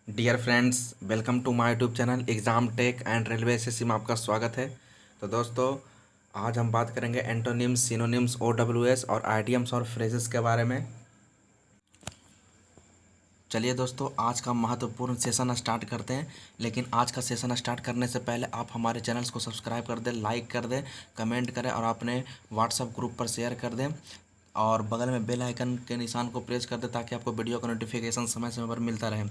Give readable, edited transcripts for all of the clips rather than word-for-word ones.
Dear friends, welcome to my YouTube channel exam tech and railway SSC में आपका स्वागत है। तो दोस्तों, आज हम बात करेंगे एंटोनिम्स, सिनोनिम्स, ओडब्ल्यूएस और आइडियम्स और फ्रेजेस के बारे में। चलिए दोस्तों, आज का महत्वपूर्ण सेशन स्टार्ट करते हैं। लेकिन आज का सेशन स्टार्ट करने से पहले आप हमारे चैनल्स को सब्सक्राइब कर दें, लाइक कर दें, कमेंट करें और अपने व्हाट्सएप ग्रुप पर शेयर कर दें। और बगल में बेल आइकन के निशान को प्रेस कर दें ताकि आपको वीडियो का नोटिफिकेशन समय समय पर मिलता रहे।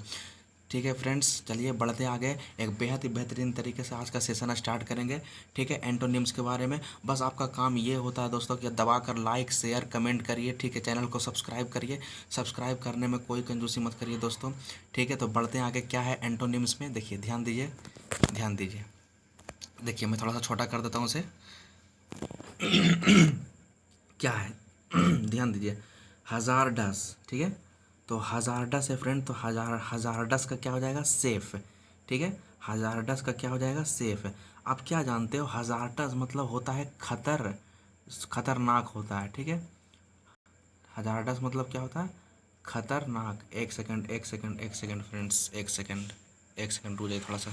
ठीक है फ्रेंड्स, चलिए बढ़ते आगे। एक बेहद ही बेहतरीन तरीके से आज का सेशन स्टार्ट करेंगे। ठीक है, एंटोनिम्स के बारे में बस आपका काम ये होता है दोस्तों कि दबा कर लाइक शेयर कमेंट करिए। ठीक है, चैनल को सब्सक्राइब करिए। सब्सक्राइब करने में कोई कंजूसी मत करिए दोस्तों। ठीक है, तो बढ़ते हैं आगे। क्या है एंटोनिम्स में, देखिए, ध्यान दीजिए, ध्यान दीजिए। देखिए, मैं थोड़ा सा छोटा कर देता हूँ उसे। क्या है ध्यान दीजिए। हज़ारडस, ठीक है। तो हज़ारडस है फ्रेंड, तो हज़ारडस का क्या हो जाएगा, सेफ। ठीक है, हज़ारडस का क्या हो जाएगा, सेफ। आप क्या जानते हो, हज़ारडस मतलब होता है खतर, खतरनाक होता है। ठीक है, हज़ारडस मतलब क्या होता है, खतरनाक। एक सेकंड, एक सेकंड, एक सेकंड फ्रेंड्स, एक सेकंड, एक सेकंड रुक जाइए थोड़ा सा।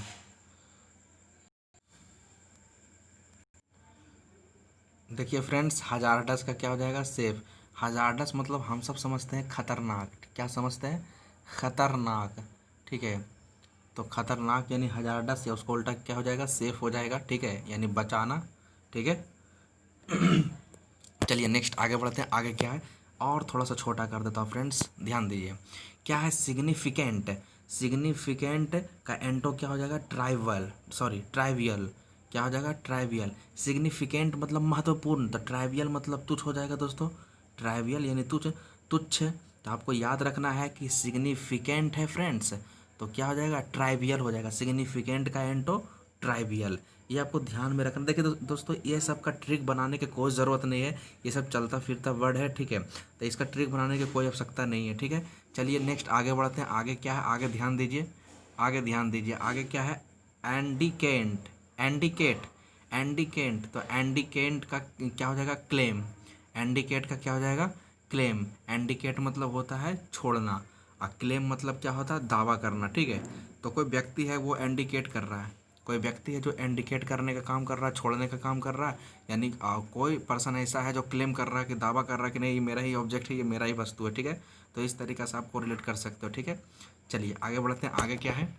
देखिए फ्रेंड्स, हज़ारडस का क्या हो जाएगा, सेफ। हज़ारडस मतलब हम सब समझते हैं खतरनाक। क्या समझते हैं, खतरनाक। ठीक है, तो खतरनाक यानी हज़ारडस, या उसको उल्टा क्या हो जाएगा, सेफ हो जाएगा। ठीक है, यानी बचाना। ठीक है, चलिए नेक्स्ट आगे बढ़ते हैं। आगे क्या है, और थोड़ा सा छोटा कर देता हूँ फ्रेंड्स, ध्यान दीजिए। क्या है सिग्निफिकेंट। सिग्निफिकेंट का एंटो क्या हो जाएगा, ट्राइवल, सॉरी ट्राइवियल। क्या हो जाएगा, ट्राइवियल। सिग्निफिकेंट मतलब महत्वपूर्ण, तो ट्राइवियल मतलब तुच्छ हो जाएगा दोस्तों। ट्राइवियल यानी तुच्छ, तुच्छ। तो आपको याद रखना है कि सिग्निफिकेंट है फ्रेंड्स, तो क्या हो जाएगा, ट्राइवियल हो जाएगा। सिग्निफिकेंट का एंटो ट्राइवियल, ये आपको ध्यान में रखना। देखिए दोस्तों, ये सब का ट्रिक बनाने की कोई ज़रूरत नहीं है, ये सब चलता फिरता वर्ड है। ठीक है, तो इसका ट्रिक बनाने की कोई आवश्यकता नहीं है। ठीक है, चलिए नेक्स्ट आगे बढ़ते हैं। आगे क्या है, आगे ध्यान दीजिए, आगे ध्यान दीजिए। आगे क्या है, एंडिकेंट। एंडिकेट, एंडिकेंट, तो एंडिकेंट का क्या हो जाएगा, क्लेम। एंडिकेट का क्या हो जाएगा, क्लेम। एंडिकेट मतलब होता है छोड़ना, और क्लेम मतलब क्या होता है, दावा करना। ठीक है, तो कोई व्यक्ति है वो एंडिकेट कर रहा है, कोई व्यक्ति है जो इंडिकेट करने का काम कर रहा है, छोड़ने का काम कर रहा है। यानी कोई पर्सन ऐसा है जो क्लेम कर रहा है, कि दावा कर रहा है कि नहीं, ये मेरा ही ऑब्जेक्ट है, ये मेरा ही वस्तु है। ठीक है, तो इस तरीके से आपको रिलेट कर सकते हो। ठीक है, चलिए आगे बढ़ते हैं। आगे क्या है,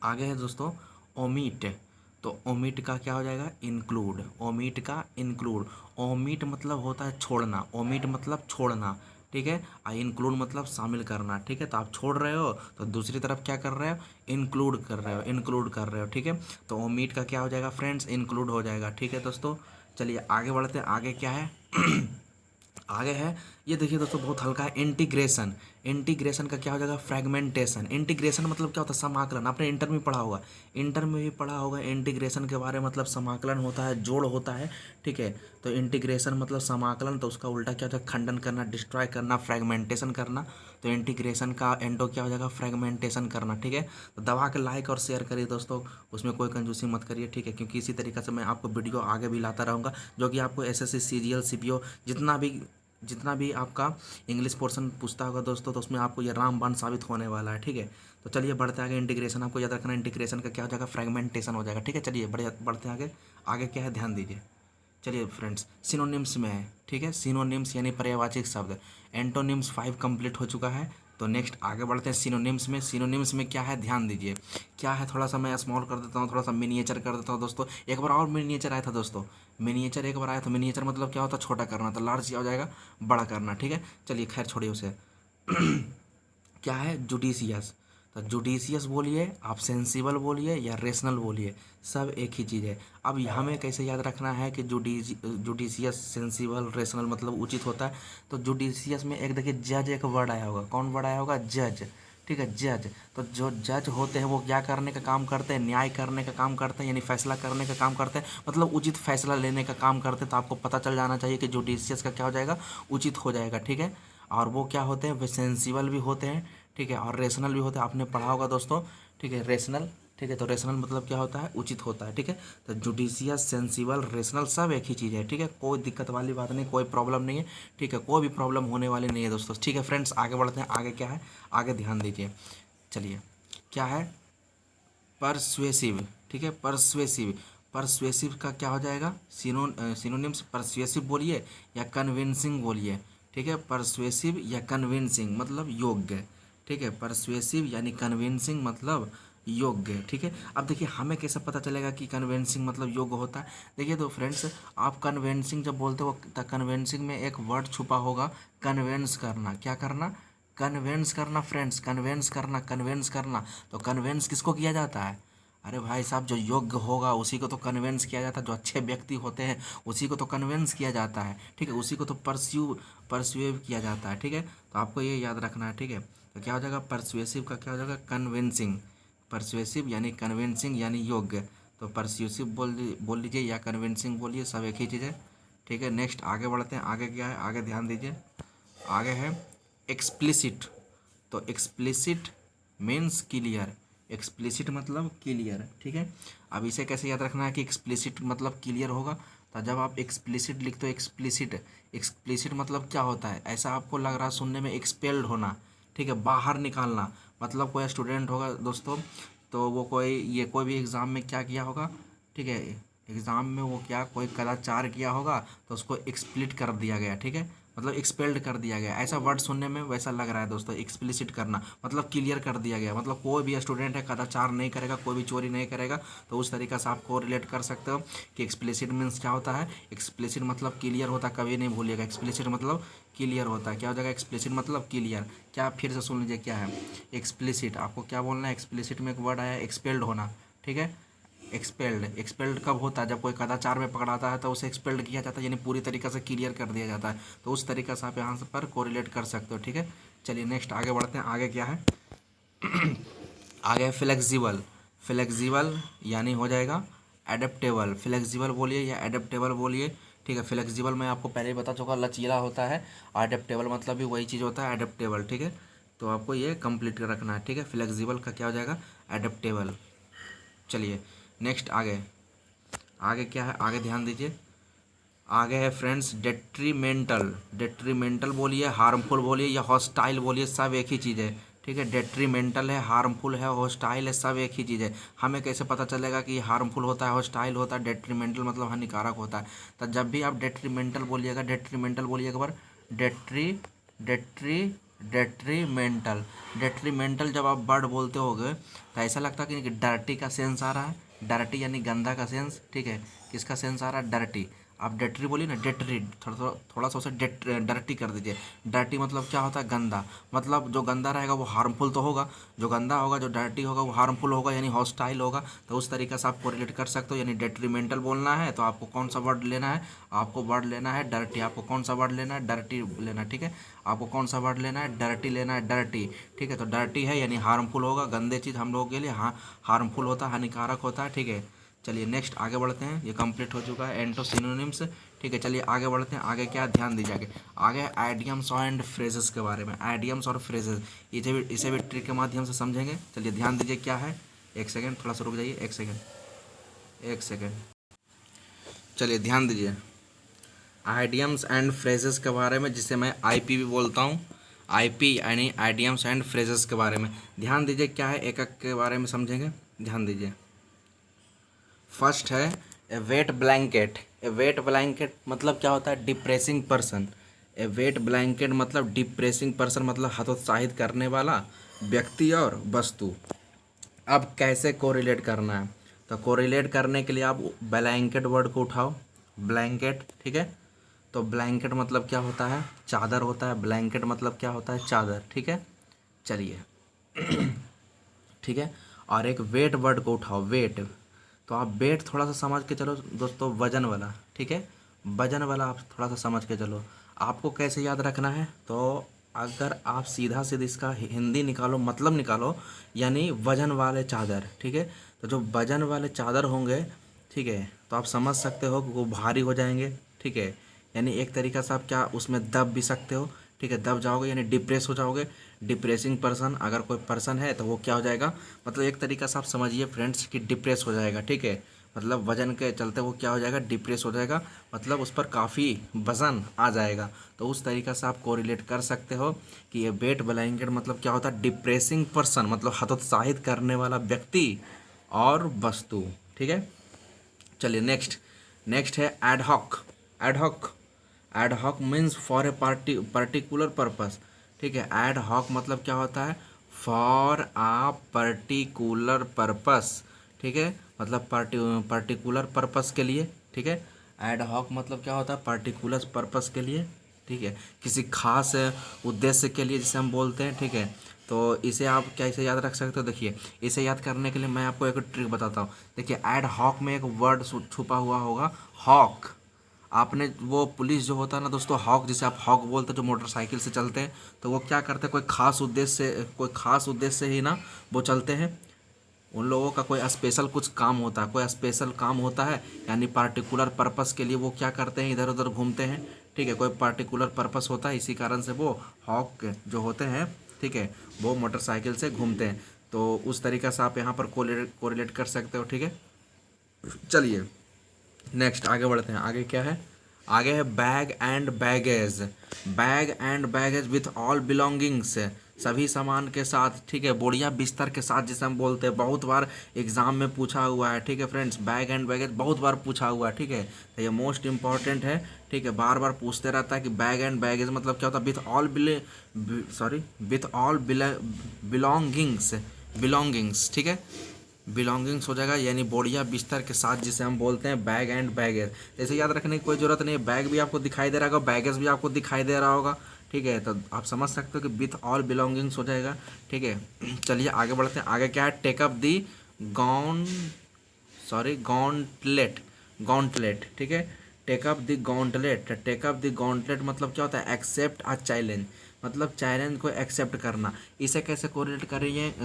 आगे है दोस्तों ओमिट। तो ओमिट का क्या हो जाएगा, इंक्लूड। ओमिट का इंक्लूड। ओमिट मतलब होता है छोड़ना, ओमिट मतलब छोड़ना। ठीक है, आ इंक्लूड मतलब शामिल करना। ठीक है, तो आप छोड़ रहे हो तो दूसरी तरफ क्या कर रहे हो, इंक्लूड कर रहे हो, इंक्लूड कर रहे हो। ठीक है, तो ओमिट का क्या हो जाएगा फ्रेंड्स, इंक्लूड हो जाएगा। ठीक है दोस्तों, चलिए आगे बढ़ते हैं। आगे क्या है आगे है, ये देखिए दोस्तों, बहुत हल्का है, इंटीग्रेशन। इंटीग्रेशन का क्या हो जाएगा, फ्रेगमेंटेशन। इंटीग्रेशन मतलब क्या होता है, समाकलन। आपने इंटर में पढ़ा होगा, इंटर में भी पढ़ा होगा इंटीग्रेशन के बारे में। मतलब समाकलन होता है, जोड़ होता है। ठीक है, तो इंटीग्रेशन मतलब समाकलन, तो उसका उल्टा क्या होता है, खंडन करना, डिस्ट्रॉय करना, फ्रेगमेंटेशन करना। तो इंटीग्रेशन का एंटो क्या हो जाएगा, फ्रेगमेंटेशन करना। ठीक है, तो दबा के लाइक और शेयर करिए दोस्तों, उसमें कोई कंजूसी मत करिए। ठीक है, क्योंकि इसी तरीके से मैं आपको वीडियो आगे भी लाता रहूँगा, जो कि आपको एसएससी सीजीएल सीपीओ जितना भी आपका इंग्लिश पोर्शन पूछता होगा दोस्तों, तो उसमें आपको ये रामबाण साबित होने वाला है। ठीक है, तो चलिए बढ़ते आगे। इंटीग्रेशन आपको याद रखना, इंटीग्रेशन का क्या हो जाएगा, फ्रेगमेंटेशन हो जाएगा। ठीक है, चलिए बढ़ते आगे। आगे क्या है, ध्यान दीजिए। चलिए फ्रेंड्स, सिनोनिम्स में है। ठीक है, सिनोनिम्स यानी पर्यायवाची शब्द। एंटोनिम्स 5 कंप्लीट हो चुका है। तो नेक्स्ट आगे बढ़ते हैं सिनोनिम्स में। सिनोनिम्स में क्या है, ध्यान दीजिए। क्या है, थोड़ा सा मैं स्मॉल कर देता हूँ, थोड़ा सा मिनिएचर कर देता हूँ दोस्तों। एक बार और मिनिएचर आया था दोस्तों, मिनिएचर एक बार आया था। मिनिएचर मतलब क्या होता है, छोटा करना। तो लार्ज क्या हो जाएगा, बड़ा करना। ठीक है, चलिए खैर छोड़िए उसे। क्या है, जुडिशियस। तो जुडिशियस बोलिए, आप सेंसिबल बोलिए या रेशनल बोलिए, सब एक ही चीज़ है। अब हमें कैसे याद रखना है कि जुडिशियस, सेंसिबल, रेशनल मतलब उचित होता है। तो जुडिशियस में एक देखिए, जज एक वर्ड आया होगा। कौन वर्ड आया होगा, जज। ठीक है, जज। तो जो जज होते हैं वो क्या करने का काम करते हैं, न्याय करने का काम करते हैं, यानी फैसला करने का काम करते हैं, मतलब उचित फैसला लेने का काम करते हैं। तो आपको पता चल जाना चाहिए कि जुडिशियस का क्या हो जाएगा, उचित हो जाएगा। ठीक है, और वो क्या होते हैं, वे सेंसिबल भी होते हैं। ठीक है, और रेशनल भी होते हैं, आपने पढ़ा होगा दोस्तों। ठीक है, रेशनल, ठीक है। तो रेशनल मतलब क्या होता है, उचित होता है, ठीक है। तो जुडिशियस, सेंसिबल, रेशनल सब एक ही चीज़ है, ठीक है। कोई दिक्कत वाली बात नहीं, कोई प्रॉब्लम नहीं है, ठीक है। कोई भी प्रॉब्लम होने वाली नहीं है दोस्तों, ठीक है। फ्रेंड्स आगे बढ़ते हैं, आगे क्या है, आगे ध्यान दीजिए। चलिए क्या है, परसुएसिव, ठीक है। परसुएसिव, परसुएसिव का क्या हो जाएगा, सिनोनिम्स, परसुएसिव बोलिए या कन्विंसिंग बोलिए, ठीक है। परसुएसिव या कन्विंसिंग मतलब योग्य, ठीक है। परसुएसिव यानी कन्विंसिंग मतलब योग्य, ठीक है। अब देखिए हमें कैसे पता चलेगा कि कन्विंसिंग मतलब योग्य होता है। देखिए तो फ्रेंड्स, आप कन्विंसिंग जब बोलते हो तो कन्विंसिंग में एक वर्ड छुपा होगा, कन्विंस करना। क्या करना, कन्विंस करना फ्रेंड्स, कन्विंस करना, कन्विंस करना। तो कन्विंस किसको किया जाता है, अरे भाई साहब जो योग्य होगा उसी को तो कन्विंस किया जाता है, जो अच्छे व्यक्ति होते हैं उसी को तो कन्विंस किया जाता है, ठीक है। उसी को तो परस्यूव किया जाता है, ठीक है। तो आपको ये याद रखना है, ठीक है। तो क्या हो जाएगा, परसुएसिव का क्या हो जाएगा, कन्विंसिंग। परसुएसिव यानी कन्विंसिंग यानी योग्य। तो परसुएसिव बोल लीजिए या कन्विंसिंग बोलिए, सब एक ही चीज़ है, ठीक है। नेक्स्ट आगे बढ़ते हैं, आगे क्या है, आगे ध्यान दीजिए। आगे है एक्सप्लिसिट। तो एक्सप्लिसिट मीन्स क्लियर, एक्सप्लिसिट मतलब क्लियर, ठीक है। अब इसे कैसे याद रखना है कि एक्सप्लिसिट मतलब क्लियर होगा, तो जब आप एक्सप्लिसिट लिखते हो, एक्सप्लिसिट, एक्सप्लिसिट मतलब क्या होता है, ऐसा आपको लग रहा है सुनने में, एक्सपेल्ड होना, ठीक है, बाहर निकालना। मतलब कोई स्टूडेंट होगा दोस्तों, तो वो कोई भी एग्ज़ाम में क्या किया होगा, ठीक है, एग्ज़ाम में वो क्या कोई कदाचार किया होगा तो उसको एक्सप्लिट कर दिया गया, ठीक है, मतलब एक्सपेल्ड कर दिया गया। ऐसा वर्ड सुनने में वैसा लग रहा है दोस्तों, एक्सप्लिसिट करना मतलब क्लियर कर दिया गया। मतलब कोई भी स्टूडेंट है कदाचार नहीं करेगा, कोई भी चोरी नहीं करेगा, तो उस तरीक़े से आपको रिलेट कर सकते हो कि एक्सप्लिसिट मीन्स क्या होता है। एक्सप्लिसिट मतलब क्लियर होता है, कभी नहीं भूलिएगा, एक्सप्लिसिट मतलब क्लियर होता है। क्या हो जाएगा, एक्सप्लिसिट मतलब क्लियर। क्या, फिर से सुन लीजिए क्या है एक्सप्लिसिट, आपको क्या बोलना है, एक्सप्लिसिट में एक वर्ड आया एक्सपेल्ड होना, ठीक है। एक्सपेल्ड, एक्सपेल्ड कब होता है, जब कोई कदाचार में पकड़ाता है तो उसे एक्सपेल्ड किया जाता है, यानी पूरी तरीके से क्लियर कर दिया जाता है। तो उस तरीके से आप यहाँ से पर कोरिलेट कर सकते हो, ठीक है। चलिए नेक्स्ट आगे बढ़ते हैं, आगे क्या है आगे है फ्लेक्सिबल। फ्लेक्सिबल यानी हो जाएगा एडेप्टेबल, फ्लेक्सिबल बोलिए या एडेप्टेबल बोलिए, ठीक है। फ्लेक्सिबल मैं आपको पहले ही बता चुका, लचीला होता है। एडेप्टेबल मतलब भी वही चीज़ होता है, एडेप्टेबल, ठीक है। तो आपको ये कंप्लीट कर रखना है, ठीक है। फ्लेक्सिबल का क्या हो जाएगा, एडेप्टेबल। चलिए नेक्स्ट आगे, आगे क्या है, आगे ध्यान दीजिए। आगे है फ्रेंड्स डेट्रीमेंटल। डेट्रीमेंटल बोलिए, हार्मफुल बोलिए या हॉस्टाइल बोलिए, सब एक ही चीज़ है, ठीक है। डेट्रीमेंटल है, हार्मफुल है, हॉस्टाइल है, सब एक ही चीज़ है। हमें कैसे पता चलेगा कि हार्मफुल होता है, हॉस्टाइल होता है, डेट्रीमेंटल मतलब हानिकारक होता है। तो जब भी आप डेट्रीमेंटल बोलिएगा, डेट्रीमेंटल बोलिए एक बार, डेट्री डेट्री डेट्रीमेंटल। डेट्रीमेंटल जब आप वर्ड बोलते होगे तो ऐसा लगता है कि डर्टी का सेंस आ रहा है, डर्टी यानी गंदा का सेंस, ठीक है। किसका सेंस आ रहा है, डर्टी। आप डेट्री बोलिए ना, डेट्री, थोड़ा सा उसे डर्टी कर दीजिए। डर्टी मतलब क्या होता है, गंदा। मतलब जो गंदा रहेगा वो हार्मफुल तो होगा, जो गंदा होगा, जो डर्टी होगा वो हार्मफुल होगा, यानी हॉस्टाइल होगा। तो उस तरीके से आप कोरिलेट कर सकते हो। यानी डेट्रीमेंटल बोलना है तो आपको कौन सा वर्ड लेना है, आपको वर्ड लेना है डर्टी। आपको कौन सा वर्ड लेना है, डर्टी लेना, ठीक है। आपको कौन सा वर्ड लेना है, डर्टी लेना है, डर्टी, ठीक है। तो डर्टी है यानी हार्मफुल होगा, गंदे चीज़ हम लोगों के लिए हाँ हार्मफुल होता है, हानिकारक होता है, ठीक है। चलिए नेक्स्ट आगे बढ़ते हैं, ये कंप्लीट हो चुका है एंटो सिनोनिम्स, ठीक है। चलिए आगे बढ़ते हैं, आगे क्या ध्यान दीजिए। आगे आइडियम्स एंड फ्रेजेस के बारे में, आइडियम्स और फ्रेजेस, इसे भी ट्रिक के माध्यम से समझेंगे। चलिए ध्यान दीजिए क्या है, एक सेकेंड थोड़ा सा रुक जाइए, एक सेकेंड, एक सेकेंड। चलिए ध्यान दीजिए, आइडियम्स एंड फ्रेजेस के बारे में, जिसे मैं आईपी भी बोलता हूँ, आईपी यानी आइडियम्स एंड फ्रेजेस के बारे में ध्यान दीजिए क्या है, एक एक के बारे में समझेंगे, ध्यान दीजिए। फर्स्ट है ए वेट ब्लैंकेट। ए वेट ब्लैंकेट मतलब क्या होता है, डिप्रेसिंग पर्सन। ए वेट ब्लैंकेट मतलब डिप्रेसिंग पर्सन मतलब हतोत्साहित करने वाला व्यक्ति और वस्तु। अब कैसे कोरिलेट करना है, तो कोरिलेट करने के लिए आप ब्लैंकेट वर्ड को उठाओ, ब्लैंकेट, ठीक है। तो ब्लैंकेट मतलब क्या होता है, चादर होता है। ब्लैंकेट मतलब क्या होता है, चादर, ठीक है। चलिए ठीक है। और एक वेट वर्ड को उठाओ, वेट। तो आप वेट थोड़ा सा समझ के चलो दोस्तों, वजन वाला, ठीक है। वजन वाला आप थोड़ा सा समझ के चलो। आपको कैसे याद रखना है, तो अगर आप सीधा सीधा इसका हिंदी निकालो, मतलब निकालो, यानी वजन वाले चादर, ठीक है। तो जो वजन वाले चादर होंगे, ठीक है, तो आप समझ सकते हो कि वो भारी हो जाएंगे, ठीक है। यानी एक तरीक़ा से आप क्या उसमें दब भी सकते हो, ठीक है, दब जाओगे यानी डिप्रेस हो जाओगे। डिप्रेसिंग पर्सन, अगर कोई पर्सन है तो वो क्या हो जाएगा, मतलब एक तरीका से आप समझिए फ्रेंड्स कि डिप्रेस हो जाएगा। ठीक है, मतलब वजन के चलते वो क्या हो जाएगा, डिप्रेस हो जाएगा, मतलब उस पर काफ़ी वजन आ जाएगा। तो उस तरीका से आप कोरिलेट कर सकते हो कि ये वेट ब्लैंकेट मतलब क्या होता है, डिप्रेसिंग पर्सन मतलब हतोत्साहित करने वाला व्यक्ति और वस्तु। ठीक है, चलिए नेक्स्ट। नेक्स्ट है ad hoc. Ad hoc, ad hoc means for a particular purpose. ठीक है, एडहॉक मतलब क्या होता है, फॉर आ पर्टिकुलर पर्पस। ठीक है, मतलब पर्टिकुलर पर्पस के लिए। ठीक है, एडहॉक मतलब क्या होता है, पर्टिकुलर पर्पस के लिए। ठीक है, किसी खास उद्देश्य के लिए जिसे हम बोलते हैं। ठीक है, तो इसे आप कैसे याद रख सकते हो, देखिए इसे याद करने के लिए मैं आपको एक ट्रिक बताता हूँ। देखिए एड हॉक में एक वर्ड छुपा हुआ होगा, हॉक। आपने वो पुलिस जो होता है ना दोस्तों, हॉक जिसे आप हॉक बोलते हैं, जो मोटरसाइकिल से चलते हैं, तो वो क्या करते हैं, कोई खास उद्देश्य से, कोई खास उद्देश्य से ही ना वो चलते हैं। उन लोगों का कोई स्पेशल कुछ काम होता है, कोई स्पेशल काम होता है, यानी पार्टिकुलर पर्पस के लिए वो क्या करते हैं, इधर उधर घूमते हैं। ठीक है, कोई पार्टिकुलर पर्पस होता है, इसी कारण से वो हॉक जो होते हैं, ठीक है, वो मोटरसाइकिल से घूमते हैं। तो उस तरीक़े से आप यहाँ पर कोरिलेट कर सकते हो। ठीक है, चलिए नेक्स्ट आगे बढ़ते हैं। आगे क्या है, आगे है bag and baggage. Bag and baggage with all belongings, सभी सामान के साथ। ठीक है, बोरिया बिस्तर के साथ जिसे हम बोलते हैं, बहुत बार एग्जाम में पूछा हुआ है। ठीक है फ्रेंड्स, बैग एंड बैगेज बहुत बार पूछा हुआ है। ठीक है, तो ये मोस्ट इंपॉर्टेंट है। ठीक है, बार बार पूछते रहता है कि बैग एंड बैगेज मतलब क्या होता है, with all with all belongings. Belongings, ठीक है, बिलोंगिंग्स हो जाएगा, यानी बोरिया बिस्तर के साथ जिसे हम बोलते हैं बैग एंड बैगेज। जैसे याद रखने की कोई ज़रूरत नहीं है, बैग भी आपको दिखाई दे रहा होगा, बैगेज भी आपको दिखाई दे रहा होगा। ठीक है, तो आप समझ सकते हो कि विथ ऑल बिलोंगिंग्स हो जाएगा। ठीक है, चलिए आगे बढ़ते हैं। आगे क्या है, टेकअप दी गॉन गॉन्टलेट। गॉन्टलेट, ठीक है, take up the gauntlet. Take up the gauntlet मतलब क्या होता है, एक्सेप्ट अ चैलेंज, मतलब चैलेंज को एक्सेप्ट करना। इसे कैसे कोरिलेट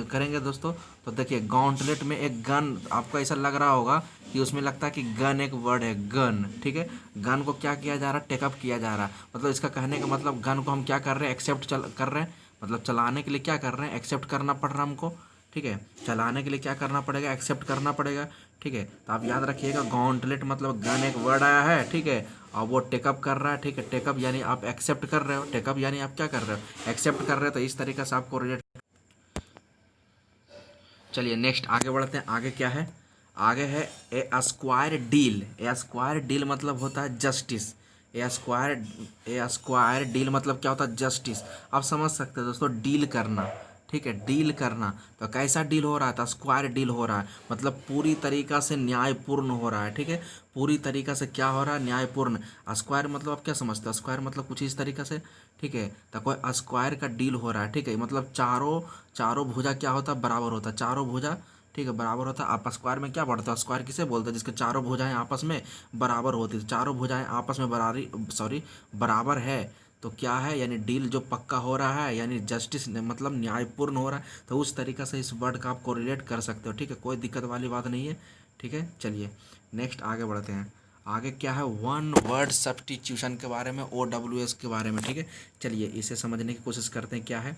करेंगे दोस्तों, तो देखिए गॉन्टलेट में एक गन, आपको ऐसा लग रहा होगा कि उसमें लगता है कि गन एक वर्ड है, गन। ठीक है, गन को क्या किया जा रहा है, टेकअप किया जा रहा है। मतलब इसका कहने का मतलब गन को हम क्या कर रहे हैं, एक्सेप्ट कर रहे हैं, मतलब चलाने के लिए क्या कर रहे हैं, एक्सेप्ट करना पड़ रहा है हमको। ठीक है, चलाने के लिए क्या करना पड़ेगा, एक्सेप्ट करना पड़ेगा। ठीक है, तो आप याद रखिएगा गॉन्टलेट मतलब गन एक वर्ड आया है। ठीक है, और वो टेकअप कर रहा है। ठीक है, टेकअप यानी आप एक्सेप्ट कर रहे हो, टेकअप यानी आप क्या कर रहे हो, एक्सेप्ट कर रहे हो। तो इस तरीके से आपको रिलेट। चलिए नेक्स्ट आगे बढ़ते हैं। आगे क्या है, आगे है ए स्क्वायर डील। ए स्क्वायर डील मतलब होता है जस्टिस। ए स्क्वायर डील मतलब क्या होता है, जस्टिस। आप समझ सकते हो दोस्तों, डील करना। ठीक है, डील करना, तो कैसा डील हो रहा है, तो स्क्वायर डील हो रहा है, मतलब पूरी तरीका से न्यायपूर्ण हो रहा है। ठीक है, पूरी तरीका से क्या हो रहा है, न्यायपूर्ण। स्क्वायर मतलब आप क्या समझते हो, स्क्वायर मतलब कुछ इस तरीका से। ठीक है, तो कोई स्क्वायर का डील हो रहा है। ठीक है, मतलब चारों चारों भुजा क्या होता है, बराबर होता है, चारों भुजा। ठीक है, बराबर होता है। आप स्क्वायर में क्या पढ़ते हो, स्क्वायर किसे बोलते हैं, जिसके चारों भुजाएं आपस में बराबर होती है। चारों भुजाएं आपस में बराबर है, तो क्या है, यानी डील जो पक्का हो रहा है, यानी जस्टिस मतलब न्यायपूर्ण हो रहा है। तो उस तरीक़े से इस वर्ड का आप कोरिलेट कर सकते हो। ठीक है, कोई दिक्कत वाली बात नहीं है। ठीक है, चलिए नेक्स्ट आगे बढ़ते हैं। आगे क्या है, वन वर्ड सब्स्टिट्यूशन के बारे में, OWS के बारे में। ठीक है, चलिए इसे समझने की कोशिश करते हैं, क्या है,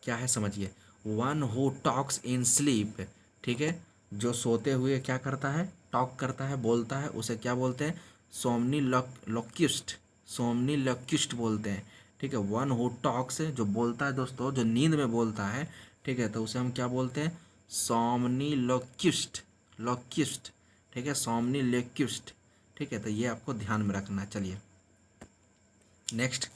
क्या है समझिए। One who talks in sleep. ठीक है, जो सोते हुए क्या करता है, टॉक करता है, बोलता है, उसे क्या बोलते हैं, सोमनी लॉक्यूस्ट। सोमनी लॉक्यूस्ट बोलते हैं। ठीक है, वन हु टॉक्स, जो बोलता है दोस्तों, जो नींद में बोलता है। ठीक है, तो उसे हम क्या बोलते हैं, सोमनी लॉक्यूस्ट। लॉक्यूस्ट, ठीक है, सोमनी लॉक्यूस्ट। ठीक है, तो ये आपको ध्यान में रखना है। चलिए नेक्स्ट।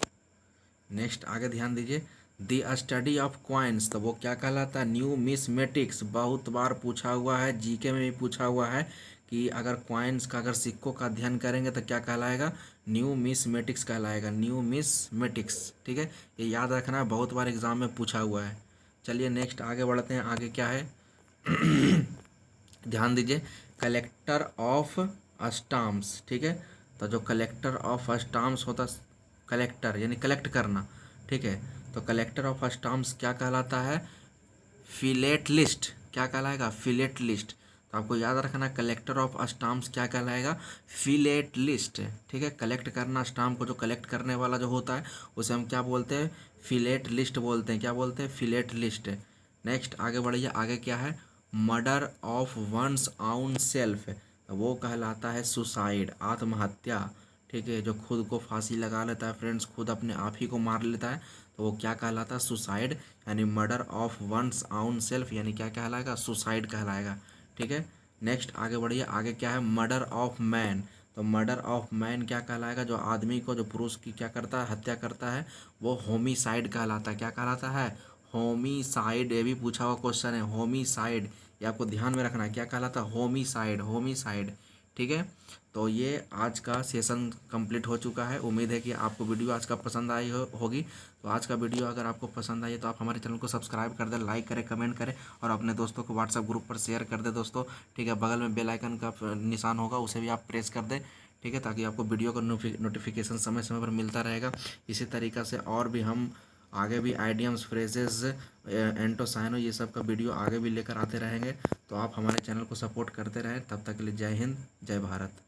नेक्स्ट आगे ध्यान दीजिए, द स्टडी ऑफ क्वाइंस, तो वो क्या कहलाता है, न्यूमिस्मेटिक्स। बहुत बार पूछा हुआ है, जीके में भी पूछा हुआ है कि अगर क्वाइंस का, अगर सिक्कों का अध्ययन करेंगे तो क्या कहलाएगा, न्यूमिस्मेटिक्स कहलाएगा, न्यूमिस्मेटिक्स। ठीक है, ये याद रखना है, बहुत बार एग्जाम में पूछा हुआ है। चलिए नेक्स्ट आगे बढ़ते हैं। आगे क्या है ध्यान दीजिए, कलेक्टर ऑफ स्टाम्प्स। ठीक है, तो जो कलेक्टर ऑफ स्टाम्प्स होता, कलेक्टर यानी कलेक्ट करना। ठीक है, तो कलेक्टर ऑफ स्टाम्प्स क्या कहलाता है, फिलेट लिस्ट। क्या कहलाएगा, फिलेट लिस्ट। तो आपको याद रखना कलेक्टर ऑफ स्टाम्प्स क्या कहलाएगा, फिलेटलिस्ट। ठीक है, कलेक्ट करना स्टाम्प को, जो कलेक्ट करने वाला जो होता है उसे हम क्या बोलते हैं, फिलेट लिस्ट बोलते हैं। क्या बोलते हैं, फिलेट लिस्ट। नेक्स्ट आगे बढ़िए, आगे क्या है, मर्डर ऑफ वंस आउन सेल्फ, तो वो कहलाता है सुसाइड, आत्महत्या। ठीक है, जो खुद को फांसी लगा लेता है फ्रेंड्स, खुद अपने आप ही को मार लेता है, तो वो क्या कहलाता है, सुसाइड, यानी मर्डर ऑफ वंस आउन सेल्फ यानी क्या कहलाएगा, सुसाइड कहलाएगा। ठीक है, नेक्स्ट आगे बढ़िए, आगे क्या है, मर्डर ऑफ मैन, तो मर्डर ऑफ मैन क्या कहलाएगा, जो आदमी को, जो पुरुष की क्या करता है, हत्या करता है, वो होमिसाइड कहलाता है। क्या कहलाता है, होमिसाइड। ये भी पूछा हुआ क्वेश्चन है, होमिसाइड, ये आपको ध्यान में रखना है, क्या कहलाता है, होमिसाइड, होमिसाइड। ठीक है, तो ये आज का सेशन कंप्लीट हो चुका है। उम्मीद है कि आपको वीडियो आज का पसंद आई होगी। तो आज का वीडियो अगर आपको पसंद आई है तो आप हमारे चैनल को सब्सक्राइब कर दें, लाइक करें, कमेंट करें और अपने दोस्तों को व्हाट्सएप ग्रुप पर शेयर कर दें दोस्तों। ठीक है, बगल में बेल आइकन का निशान होगा, उसे भी आप प्रेस कर दें। ठीक है, ताकि आपको वीडियो का नोटिफिकेशन समय समय पर मिलता रहेगा। इसी तरीक़ा से और भी हम आगे भी आइडियम्स, फ्रेजेस, एंटोसाइनो, ये सब का वीडियो आगे भी लेकर आते रहेंगे। तो आप हमारे चैनल को सपोर्ट करते रहें। तब तक के लिए जय हिंद, जय भारत।